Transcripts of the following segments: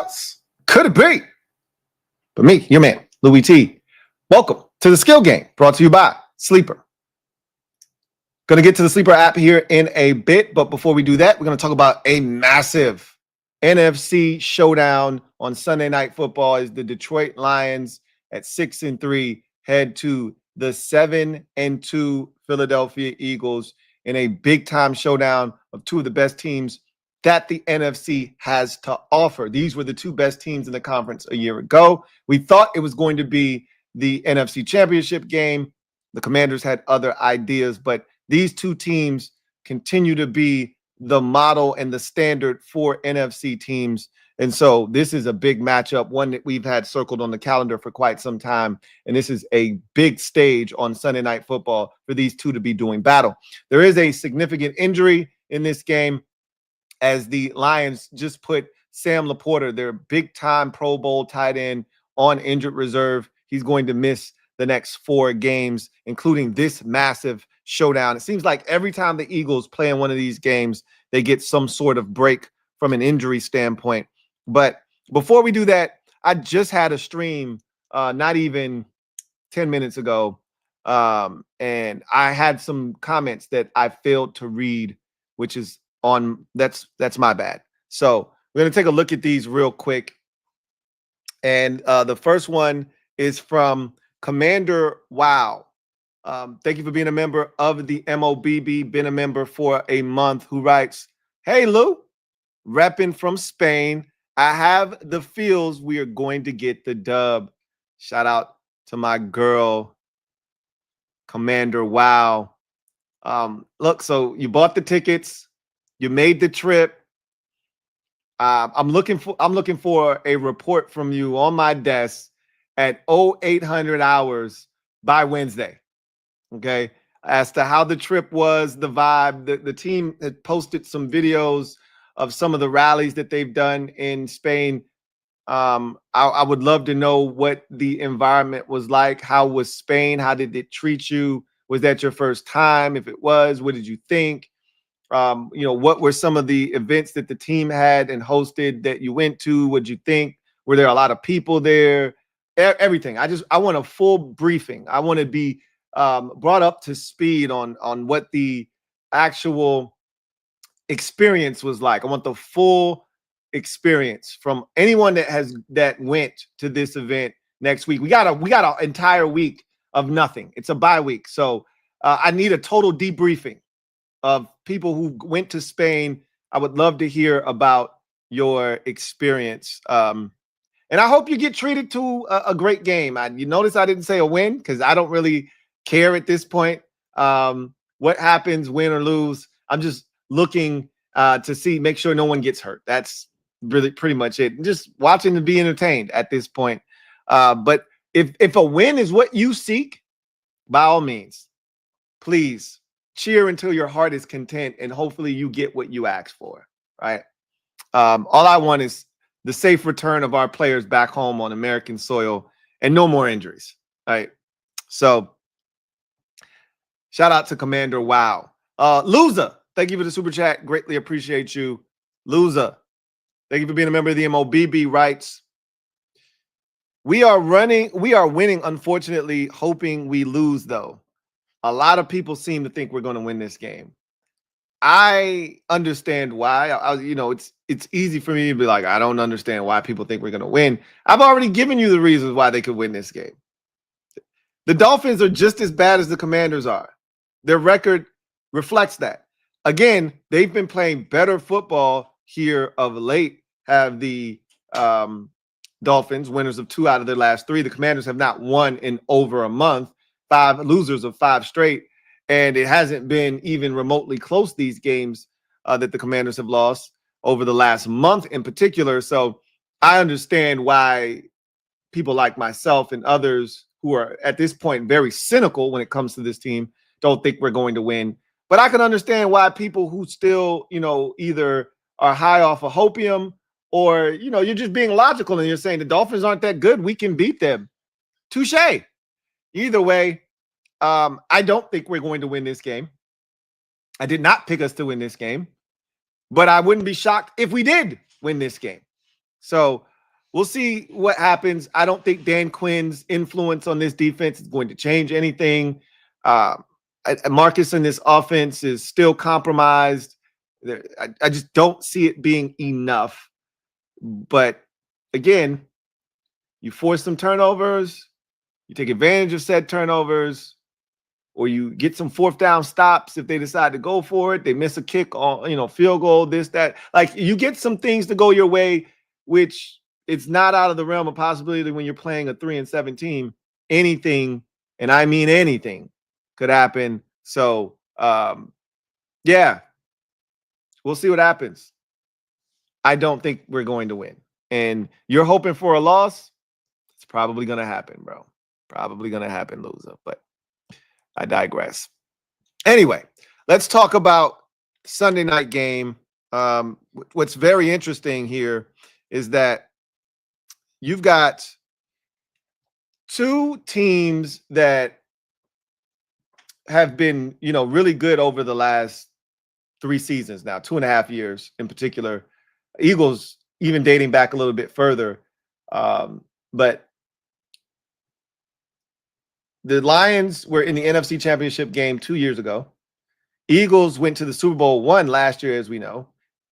else could it be but me, your man, Louie T? Welcome to the Skill Game, brought to you by Sleeper. Going to get to the Sleeper app here in a bit, but before we do that, we're going to talk about a massive NFC showdown on Sunday Night Football as the Detroit Lions at 6-3 head to the 7-2 Philadelphia Eagles in a big-time showdown of two of the best teams that the NFC has to offer. These were the two best teams in the conference a year ago. We thought it was going to be the NFC Championship game. The Commanders had other ideas, but these two teams continue to be the model and the standard for NFC teams. And so this is a big matchup, one that we've had circled on the calendar for quite some time. And this is a big stage on Sunday Night Football for these two to be doing battle. There is a significant injury in this game, as the Lions just put Sam Laporta, their big-time Pro Bowl tight end, on injured reserve. He's going to miss the next 4 games, including this massive showdown. It seems like every time the Eagles play in one of these games, they get some sort of break from an injury standpoint. But before we do that, I just had a stream not even 10 minutes ago, and I had some comments that I failed to read, which is that's my bad. So we're going to take a look at these real quick. And the first one is from Commander Wow. Thank you for being a member of the MOBB, been a member for a month, who writes, "Hey Lou, repping from Spain. I have the feels we are going to get the dub." Shout out to my girl, Commander Wow. Look, so you bought the tickets. You made the trip. I'm looking for a report from you on my desk at 0800 hours by Wednesday. Okay, as to how the trip was, the vibe. The team had posted some videos of some of the rallies that they've done in Spain. I would love to know what the environment was like. How was Spain? How did it treat you? Was that your first time? If it was, what did you think? What were some of the events that the team had and hosted that you went to? What'd you think? Were there a lot of people there? Everything. I want a full briefing. I want to be brought up to speed on what the actual experience was like. I want the full experience from anyone that went to this event next week. We got an entire week of nothing. It's a bye week, so I need a total debriefing of people who went to Spain. I would love to hear about your experience. And I hope you get treated to a great game. You notice I didn't say a win because I don't really care at this point what happens, win or lose. I'm just looking to make sure no one gets hurt. That's really pretty much it. Just watching to be entertained at this point. But if a win is what you seek, by all means, please cheer until your heart is content, and hopefully you get what you asked for, right? All I want is the safe return of our players back home on American soil and no more injuries, right? So shout out to Commander Wow. Loser, thank you for the super chat. Greatly appreciate you. Loser, thank you for being a member of the MOBB, writes, we are winning, unfortunately, hoping we lose, though. A lot of people seem to think we're going to win this game. I understand why. It's easy for me to be like, I don't understand why people think we're going to win. I've already given you the reasons why they could win this game. The Dolphins are just as bad as the Commanders are. Their record reflects that. Again, they've been playing better football here of late. Have the Dolphins, winners of 2 out of their last 3. The Commanders have not won in over a month. 5 losers of 5 straight, and it hasn't been even remotely close, these games that the Commanders have lost over the last month in particular. So I understand why people like myself and others who are at this point very cynical when it comes to this team don't think we're going to win. But I can understand why people who still, either are high off of hopium or, you're just being logical and you're saying the Dolphins aren't that good, we can beat them. Touche. Either way, I don't think we're going to win this game. I did not pick us to win this game, but I wouldn't be shocked if we did win this game. So we'll see what happens. I don't think Dan Quinn's influence on this defense is going to change anything. Marcus in this offense is still compromised. I just don't see it being enough. But again, you force some turnovers, you take advantage of said turnovers, or you get some fourth down stops if they decide to go for it. They miss a kick on, field goal, this, that. Like, you get some things to go your way, which it's not out of the realm of possibility when you're playing a 3-7 team. Anything, and I mean anything, could happen. So, yeah, we'll see what happens. I don't think we're going to win. And you're hoping for a loss. It's probably going to happen, bro. Probably going to happen, loser. But I digress. Anyway, let's talk about Sunday night game. What's very interesting here is that you've got two teams that have been, really good over the last 3 seasons now, 2.5 years in particular. Eagles even dating back a little bit further. But the Lions were in the NFC Championship game 2 years ago. Eagles went to the Super Bowl 1 last year, as we know.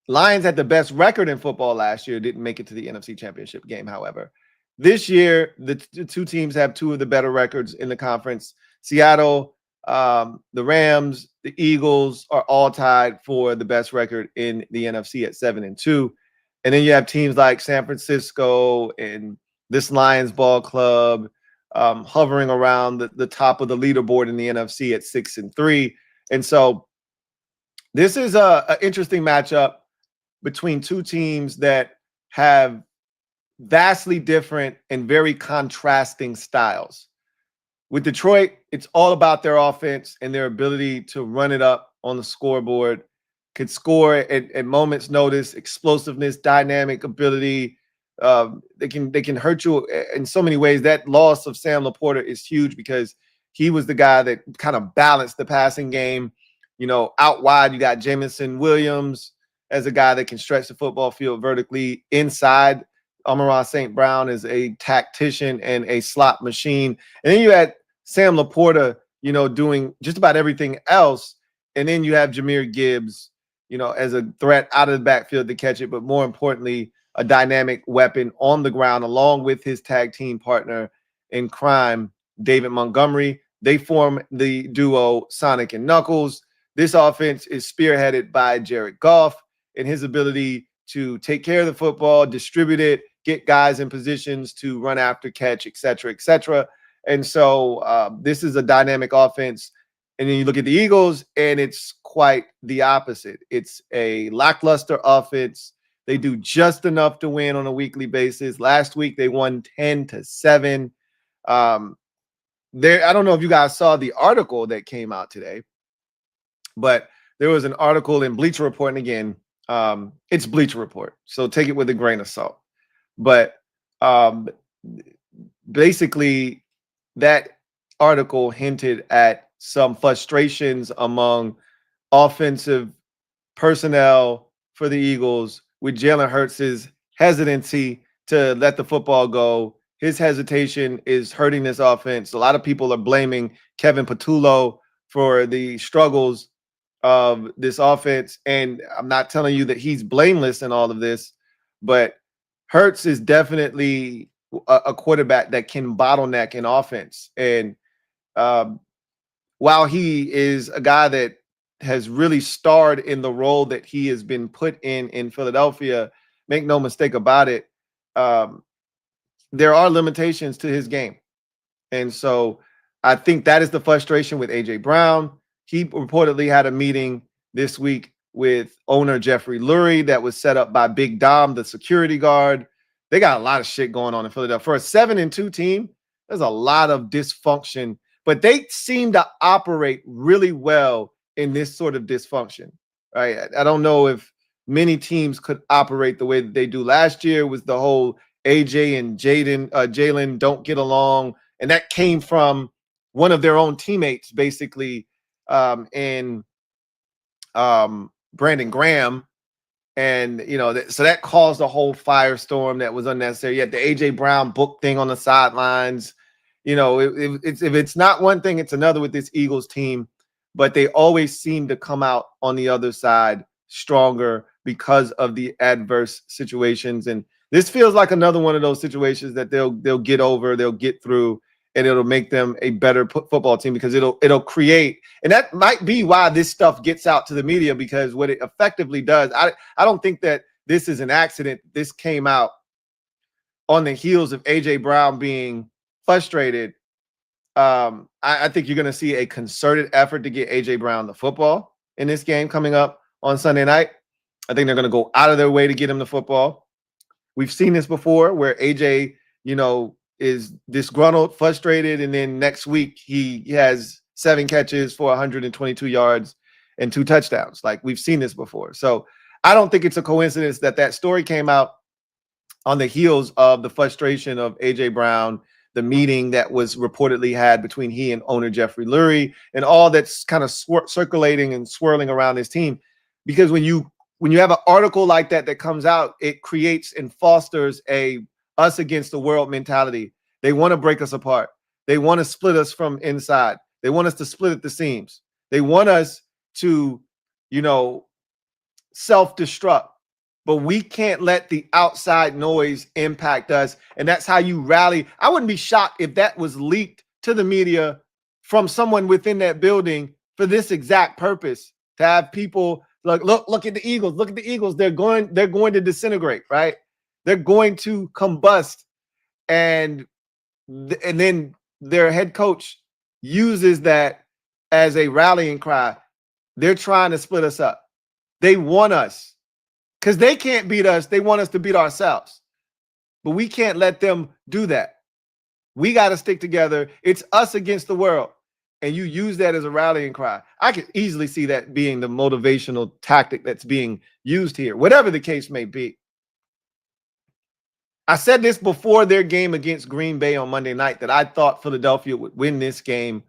Lions had the best record in football last year, didn't make it to the NFC Championship game, however. This year, the two teams have two of the better records in the conference. Seattle, the Rams, the Eagles are all tied for the best record in the NFC at 7-2. And then you have teams like San Francisco and this Lions ball club hovering around the top of the leaderboard in the NFC at 6-3. And so this is an interesting matchup between two teams that have vastly different and very contrasting styles. With Detroit, it's all about their offense and their ability to run it up on the scoreboard, could score at moments' notice, explosiveness, dynamic ability. They can hurt you in so many ways. That loss of Sam Laporta is huge because he was the guy that kind of balanced the passing game. Out wide, you got Jamison Williams as a guy that can stretch the football field vertically. Inside, Amon-Ra St. Brown is a tactician and a slot machine. And then you had Sam Laporta, doing just about everything else. And then you have Jahmyr Gibbs, as a threat out of the backfield to catch it, but more importantly, a dynamic weapon on the ground, along with his tag team partner in crime, David Montgomery. They form the duo Sonic and Knuckles. This offense is spearheaded by Jared Goff and his ability to take care of the football, distribute it, get guys in positions to run after, catch, et cetera, et cetera. And so this is a dynamic offense. And then you look at the Eagles, and it's quite the opposite. It's a lackluster offense. They do just enough to win on a weekly basis. Last week, they won 10-7. I don't know if you guys saw the article that came out today, but there was an article in Bleacher Report. And again, it's Bleacher Report, so take it with a grain of salt. But basically, that article hinted at some frustrations among offensive personnel for the Eagles with Jalen Hurts' hesitancy to let the football go. His hesitation is hurting this offense. A lot of people are blaming Kevin Patullo for the struggles of this offense. And I'm not telling you that he's blameless in all of this, but Hurts is definitely a quarterback that can bottleneck in offense. And while he is a guy that has really starred in the role that he has been put in Philadelphia, make no mistake about it, there are limitations to his game. And so I think that is the frustration with A.J. Brown. He reportedly had a meeting this week with owner Jeffrey Lurie that was set up by Big Dom, the security guard. They got a lot of shit going on in Philadelphia. For a 7-2 team, there's a lot of dysfunction, but they seem to operate really well in this sort of dysfunction, right? I don't know if many teams could operate the way that they do. Last year was the whole AJ and Jalen don't get along, and that came from one of their own teammates, basically, in Brandon Graham, And, so that caused a whole firestorm that was unnecessary. You had the A.J. Brown book thing on the sidelines. If it's not one thing, it's another with this Eagles team. But they always seem to come out on the other side stronger because of the adverse situations. And this feels like another one of those situations that they'll get over, they'll get through, and it'll make them a better football team because it'll create. And that might be why this stuff gets out to the media, because what it effectively does, I don't think that this is an accident. This came out on the heels of A.J. Brown being frustrated. I think you're going to see a concerted effort to get A.J. Brown the football in this game coming up on Sunday night. I think they're going to go out of their way to get him the football. We've seen this before where A.J., is disgruntled, frustrated, and then next week he has 7 catches for 122 yards and 2 touchdowns. Like, we've seen this before. So I don't think it's a coincidence that story came out on the heels of the frustration of A.J. Brown, the meeting that was reportedly had between he and owner Jeffrey Lurie, and all that's kind of circulating and swirling around this team. Because when you have an article like that comes out, it creates and fosters a us against the world mentality. They want to break us apart. They want to split us from inside. They want us to split at the seams. They want us to, self-destruct. But we can't let the outside noise impact us. And that's how you rally. I wouldn't be shocked if that was leaked to the media from someone within that building for this exact purpose, to have people look at the Eagles. Look at the Eagles. They're going to disintegrate, right? They're going to combust. And then their head coach uses that as a rallying cry. They're trying to split us up. They want us. Because they can't beat us. They want us to beat ourselves. But we can't let them do that. We got to stick together. It's us against the world. And you use that as a rallying cry. I could easily see that being the motivational tactic that's being used here, whatever the case may be. I said this before their game against Green Bay on Monday night, that I thought Philadelphia would win this game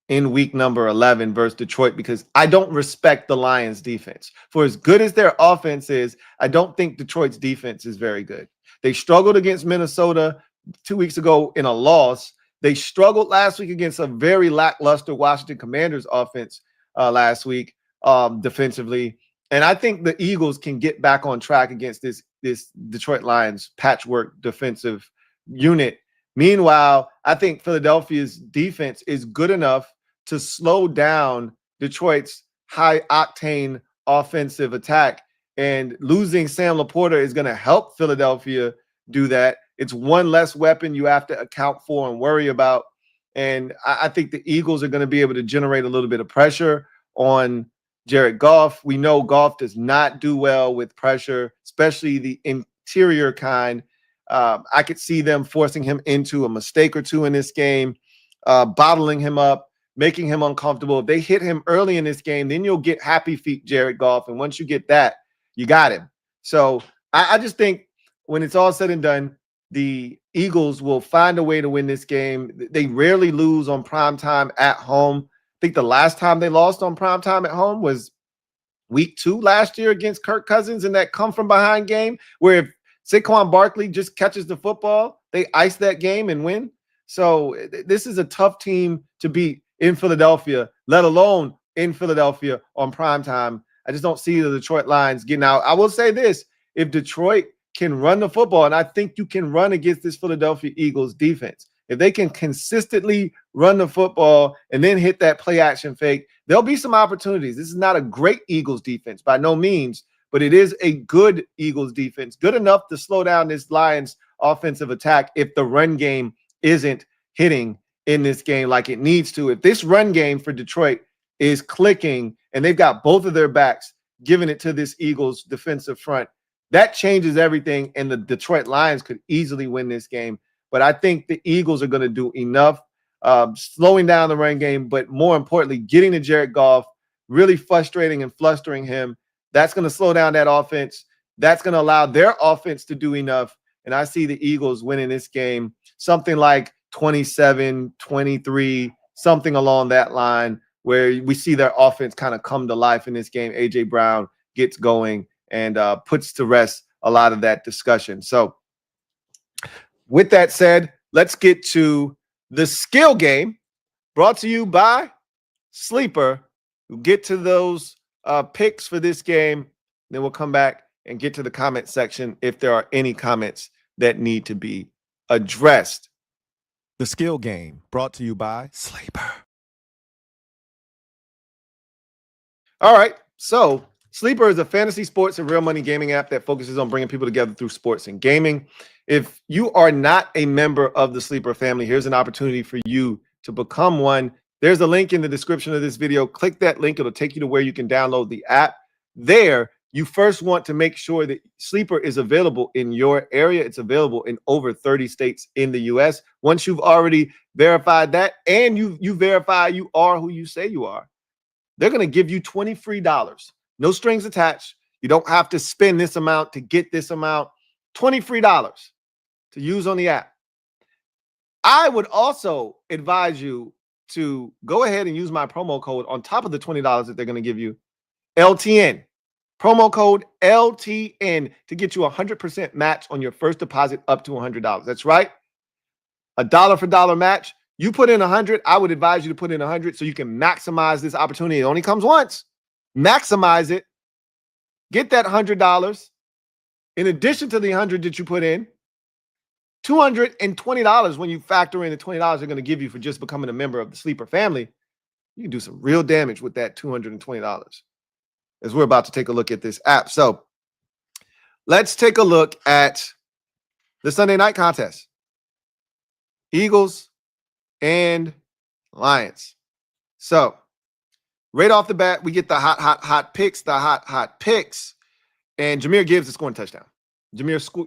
in week number 11 versus Detroit, because I don't respect the Lions defense. For as good as their offense is, I don't think Detroit's defense is very good. They struggled against Minnesota 2 weeks ago in a loss. They struggled last week against a very lackluster Washington Commanders offense last week defensively. And I think the Eagles can get back on track against this Detroit Lions patchwork defensive unit. Meanwhile, I think Philadelphia's defense is good enough to slow down Detroit's high-octane offensive attack. And losing Sam Laporta is going to help Philadelphia do that. It's one less weapon you have to account for and worry about. And I think the Eagles are going to be able to generate a little bit of pressure on Jared Goff. We know Goff does not do well with pressure, especially the interior kind. I could see them forcing him into a mistake or two in this game, bottling him up, making him uncomfortable. If they hit him early in this game, then you'll get happy feet Jared Goff. And once you get that, you got him. So I just think when it's all said and done, the Eagles will find a way to win this game. They rarely lose on primetime at home. I think the last time they lost on primetime at home was week 2 last year against Kirk Cousins in that come from behind game, where if Saquon Barkley just catches the football, they ice that game and win. So this is a tough team to beat in Philadelphia, let alone in Philadelphia on primetime. I just don't see the Detroit Lions getting out. I will say this: if Detroit can run the football, and I think you can run against this Philadelphia Eagles defense, if they can consistently run the football and then hit that play action fake, there'll be some opportunities. This is not a great Eagles defense by no means, but it is a good Eagles defense, good enough to slow down this Lions offensive attack if the run game isn't hitting in this game like it needs to. If this run game for Detroit is clicking and they've got both of their backs giving it to this Eagles defensive front, that changes everything, and the Detroit Lions could easily win this game. But I think the Eagles are going to do enough slowing down the run game, but more importantly, getting to Jared Goff, really frustrating and flustering him. That's going to slow down that offense. That's going to allow their offense to do enough. And I see the Eagles winning this game, something like 27-23, something along that line, where we see their offense kind of come to life in this game. A.J. Brown gets going, and puts to rest a lot of that discussion. So with that said, let's get to the skill game brought to you by Sleeper. We'll get to those picks for this game. Then we'll come back and get to the comment section if there are any comments that need to be addressed. The skill game brought to you by Sleeper. All right. So Sleeper is a fantasy sports and real money gaming app that focuses on bringing people together through sports and gaming. If you are not a member of the Sleeper family, here's an opportunity for you to become one. There's a link in the description of this video. Click that link. It'll take you to where you can download the app. There, you first want to make sure that Sleeper is available in your area. It's available in over 30 states in the U.S. Once you've already verified that and you verify you are who you say you are, they're going to give you $20 free. No strings attached. You don't have to spend this amount to get this amount. $20 free to use on the app. I would also advise you to go ahead and use my promo code on top of the $20 that they're going to give you, LTN. Promo code LTN to get you 100% match on your first deposit up to $100. That's right. A dollar for dollar match. You put in 100. I would advise you to put in 100 so you can maximize this opportunity. It only comes once. Maximize it. Get that $100. In addition to the 100 that you put in, $220 when you factor in the $20 they're going to give you for just becoming a member of the Sleeper family. You can do some real damage with that $220 as we're about to take a look at this app. So let's take a look at the Sunday night contest. Eagles and Lions. So right off the bat, we get the hot picks, and Jahmyr Gibbs is scoring a touchdown.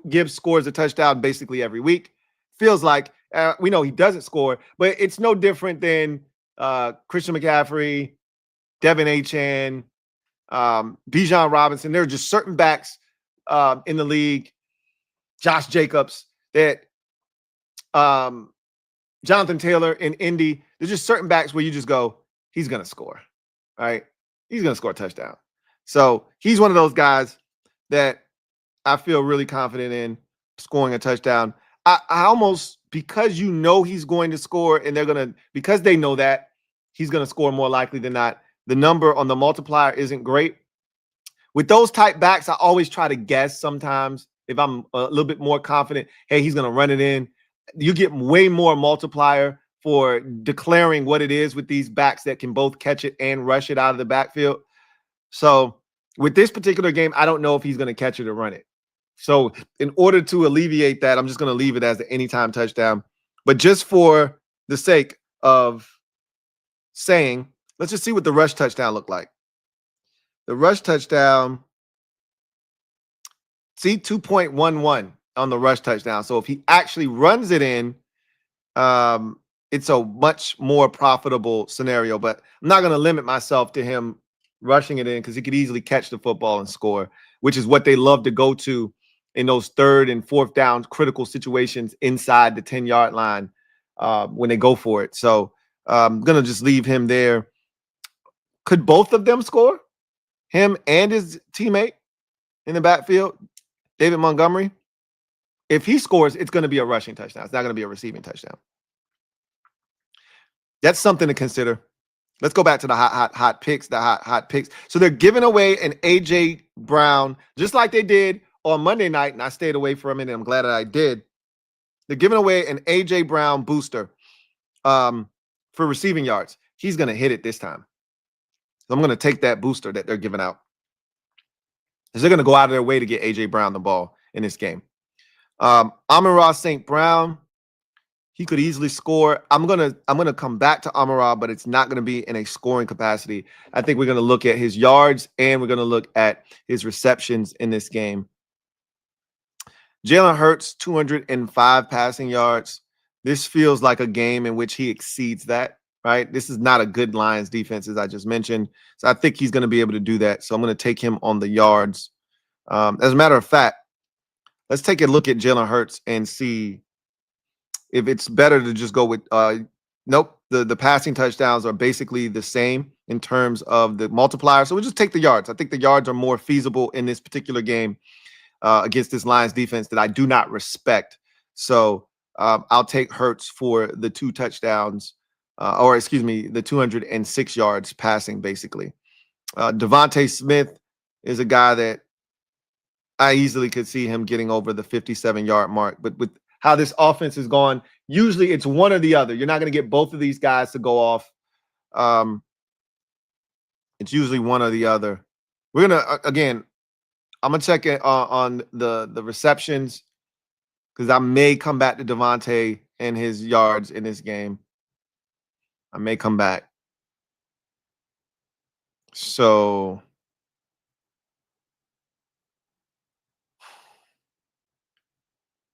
Gibbs scores a touchdown basically every week. Feels like we know he doesn't score, but it's no different than Christian McCaffrey, Devin Achane, Bijan Robinson. There are just certain backs in the league, Josh Jacobs, that Jonathan Taylor in Indy. There's just certain backs where you just go, he's going to score, right? He's going to score a touchdown. So he's one of those guys that I feel really confident in scoring a touchdown. I almost, because you know he's going to score and because they know that he's going to score more likely than not, the number on the multiplier isn't great. With those type backs, I always try to guess sometimes if I'm a little bit more confident, hey, he's going to run it in. You get way more multiplier for declaring what it is with these backs that can both catch it and rush it out of the backfield. So with this particular game, I don't know if he's going to catch it or run it. So in order to alleviate that, I'm just going to leave it as the anytime touchdown. But just for the sake of saying, let's just see what the rush touchdown looked like. The rush touchdown, see 2.11 on the rush touchdown. So if he actually runs it in, it's a much more profitable scenario. But I'm not going to limit myself to him rushing it in because he could easily catch the football and score, which is what they love to go to in those third and fourth down critical situations inside the 10-yard line when they go for it. So I'm going to just leave him there. Could both of them score? Him and his teammate in the backfield, David Montgomery? If he scores, it's going to be a rushing touchdown. It's not going to be a receiving touchdown. That's something to consider. Let's go back to the hot picks, So they're giving away an A.J. Brown, just like they did on Monday night, and I stayed away from it, and I'm glad that I did. They're giving away an A.J. Brown booster for receiving yards. He's going to hit it this time. So I'm going to take that booster that they're giving out, because they're going to go out of their way to get A.J. Brown the ball in this game. Amon-Ra St. Brown, he could easily score. I'm gonna come back to Amon-Ra, but it's not gonna be in a scoring capacity. I think we're gonna look at his yards and we're gonna look at his receptions in this game. Jalen Hurts, 205 passing yards. This feels like a game in which he exceeds that, right? This is not a good Lions defense, as I just mentioned. So I think he's gonna be able to do that. So I'm gonna take him on the yards. As a matter of fact, let's take a look at Jalen Hurts and see if it's better to just go with nope. the passing touchdowns are basically the same in terms of the multiplier. So we'll just take the yards. I think the yards are more feasible in this particular game against this Lions defense that I do not respect. So I'll take Hurts for the 2 touchdowns, or excuse me, the 206 yards passing, basically. Devontae Smith is a guy that I easily could see him getting over the 57-yard mark. But with how this offense is gone, usually it's one or the other. You're not going to get both of these guys to go off. It's usually one or the other. We're going to, again, I'm going to check it on the receptions because I may come back to Devontae and his yards in this game. I may come back. So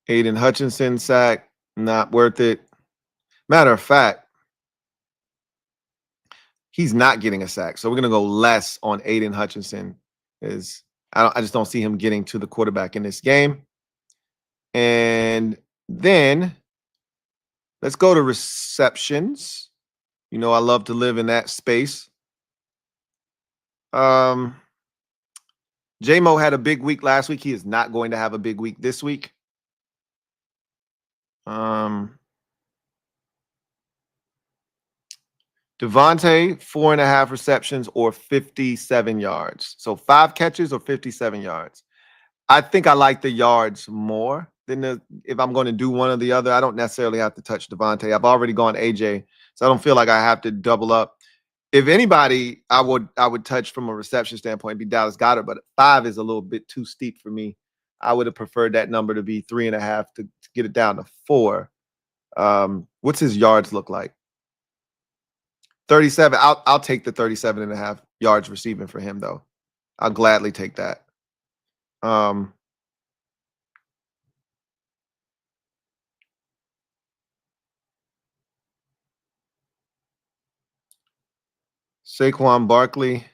Aiden Hutchinson sack, not worth it. Matter of fact, he's not getting a sack. So we're going to go less on Aiden Hutchinson. I just don't see him getting to the quarterback in this game. And then let's go to receptions. You know, I love to live in that space. J-Mo had a big week last week. He is not going to have a big week this week. Devontae, 4.5 receptions or 57 yards. So 5 catches or 57 yards. I think I like the yards more than if I'm going to do one or the other. I don't necessarily have to touch Devontae. I've already gone AJ, so I don't feel like I have to double up. If anybody, I would touch from a reception standpoint, be Dallas Goedert, but 5 is a little bit too steep for me. I would have preferred that number to be 3.5 to get it down to 4. What's his yards look like? 37. I'll take the 37.5 yards receiving for him, though. I'll gladly take that. Saquon Barkley.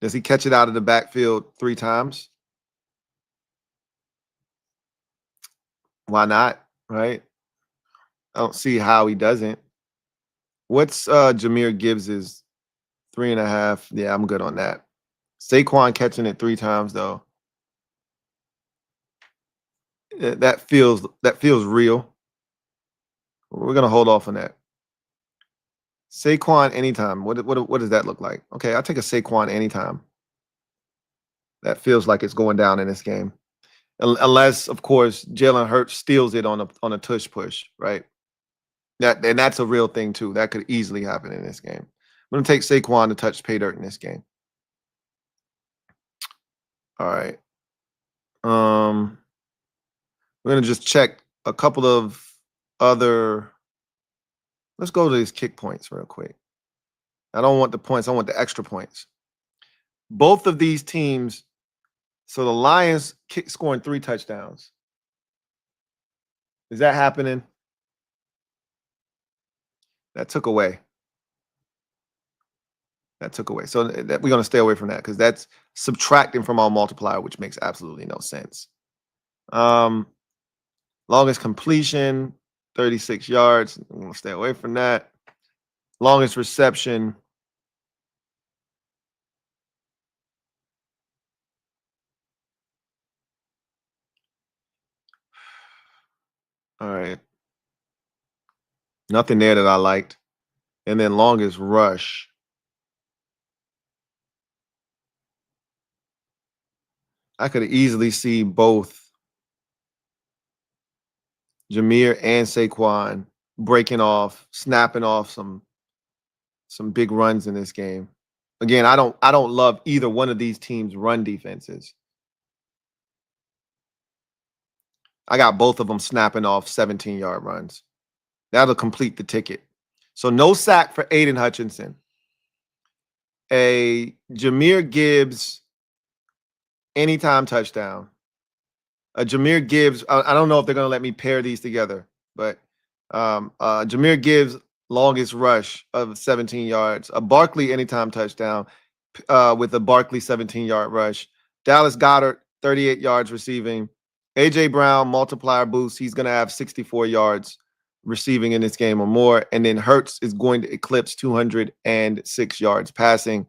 Does he catch it out of the backfield 3 times? Why not? Right? I don't see how he doesn't. What's Jahmyr Gibbs's 3.5? Yeah, I'm good on that. Saquon catching it 3 times though. That feels real. We're gonna hold off on that. Saquon anytime. What does that look like? Okay, I'll take a Saquon anytime. That feels like it's going down in this game, unless of course Jalen Hurts steals it on a tush push, right? And that's a real thing too. That could easily happen in this game. I'm gonna take Saquon to touch pay dirt in this game. All right. We're gonna just check a couple of other. Let's go to these kick points real quick. I don't want the points. I want the extra points. Both of these teams. So the Lions scoring 3 touchdowns. Is that happening? That took away. So we're going to stay away from that because that's subtracting from our multiplier, which makes absolutely no sense. Longest completion, 36 yards. I'm going to stay away from that. Longest reception. All right. Nothing there that I liked. And then longest rush. I could easily see both Jahmyr and Saquon breaking off, snapping off some big runs in this game. Again, I don't love either one of these teams' run defenses. I got both of them snapping off 17-yard runs. That'll complete the ticket. So no sack for Aiden Hutchinson. A Jahmyr Gibbs anytime touchdown. A Jahmyr Gibbs, I don't know if they're going to let me pair these together, but Jahmyr Gibbs longest rush of 17 yards. A Barkley anytime touchdown with a Barkley 17-yard rush. Dallas Goedert 38 yards receiving. A.J. Brown multiplier boost. He's going to have 64 yards receiving in this game or more. And then Hurts is going to eclipse 206 yards passing.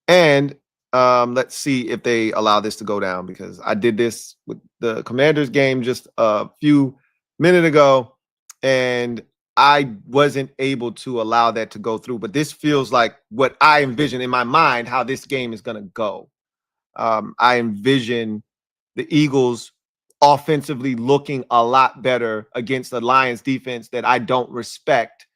And let's see if they allow this to go down, because I did this with the Commanders game just a few minutes ago, and I wasn't able to allow that to go through. But this feels like what I envision in my mind how this game is going to go. I envision the Eagles offensively looking a lot better against the Lions defense that I don't respect.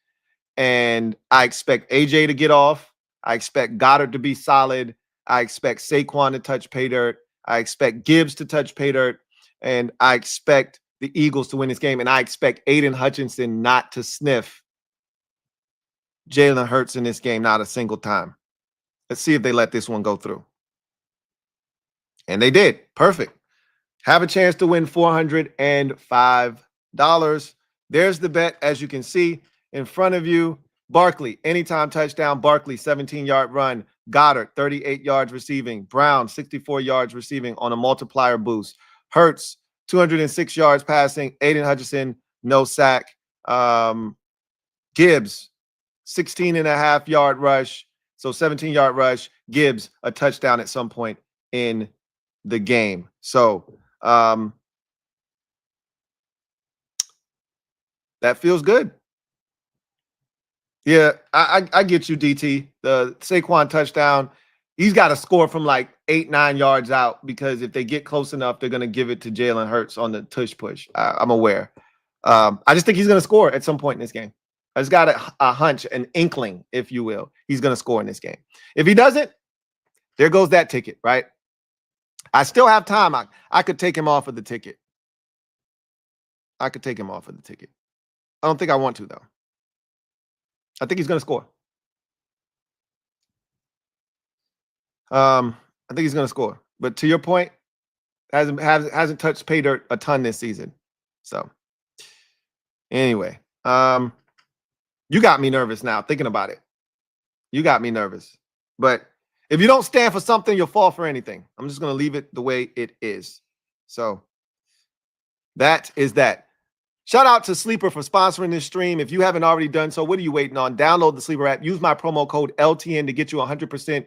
And I expect AJ to get off. I expect Goddard to be solid. I expect Saquon to touch pay dirt. I expect Gibbs to touch pay dirt. And I expect the Eagles to win this game. And I expect Aiden Hutchinson not to sniff Jalen Hurts in this game, not a single time. Let's see if they let this one go through. And they did. Perfect. Have a chance to win $405. There's the bet, as you can see in front of you. Barkley, anytime touchdown. Barkley, 17-yard run. Goddard, 38 yards receiving. Brown, 64 yards receiving on a multiplier boost. Hurts, 206 yards passing. Aiden Hutchinson, no sack. Gibbs, 16.5-yard rush. So 17-yard rush. Gibbs, a touchdown at some point in the game. So that feels good. Yeah, I get you, DT. The Saquon touchdown, he's got to score from like 8-9 yards out, because if they get close enough, they're going to give it to Jalen Hurts on the tush push. I'm aware. I just think he's going to score at some point in this game. I just got a hunch, an inkling, if you will. He's going to score in this game. If he doesn't, there goes that ticket, right? I still have time. I could take him off of the ticket. I could take him off of the ticket. I don't think I want to, though. I think he's going to score. I think he's going to score. But to your point, hasn't touched pay dirt a ton this season. So anyway, you got me nervous now thinking about it. You got me nervous. But if you don't stand for something, you'll fall for anything. I'm just going to leave it the way it is. So that is that. Shout out to Sleeper for sponsoring this stream. If you haven't already done so, what are you waiting on? Download the Sleeper app. Use my promo code LTN to get you 100%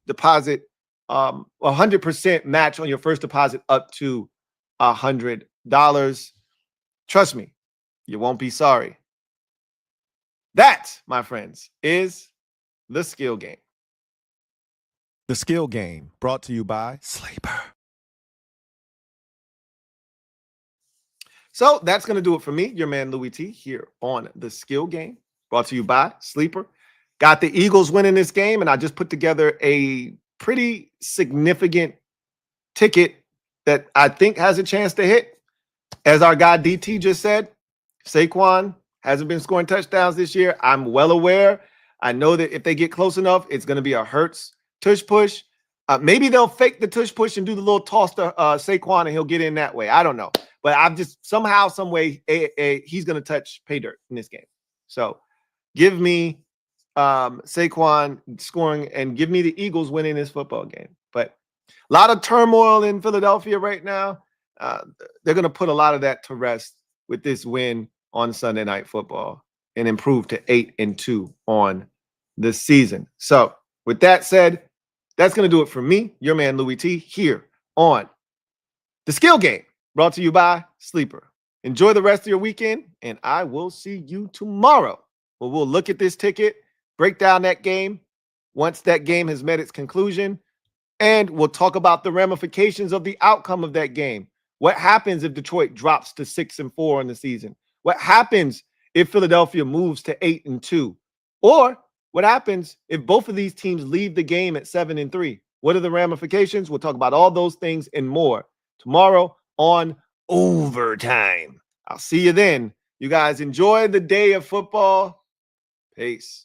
deposit, 100% match on your first deposit up to $100. Trust me, you won't be sorry. That, my friends, is the skill game. The skill game, brought to you by Sleeper. So that's going to do it for me, your man Louie T, here on the skill game, brought to you by Sleeper. Got the Eagles winning this game, and I just put together a pretty significant ticket that I think has a chance to hit. As our guy DT just said, Saquon hasn't been scoring touchdowns this year. I'm well aware. I know that if they get close enough, it's going to be a Hurts tush push. Maybe they'll fake the tush push and do the little toss to Saquon, and he'll get in that way. I don't know. But I've just somehow, some way, he's going to touch pay dirt in this game. So give me Saquon scoring and give me the Eagles winning this football game. But a lot of turmoil in Philadelphia right now. They're going to put a lot of that to rest with this win on Sunday Night Football and improve to 8-2 on the season. So with that said, that's going to do it for me, your man Louie T, here on the Skill Game, brought to you by Sleeper. Enjoy the rest of your weekend, and I will see you tomorrow, where we'll look at this ticket, break down that game once that game has met its conclusion, and we'll talk about the ramifications of the outcome of that game. What happens if Detroit drops to 6-4 in the season? What happens if Philadelphia moves to 8-2? Or what happens if both of these teams leave the game at 7-3? What are the ramifications? We'll talk about all those things and more tomorrow on Overtime. I'll see you then. You guys enjoy the day of football. Peace.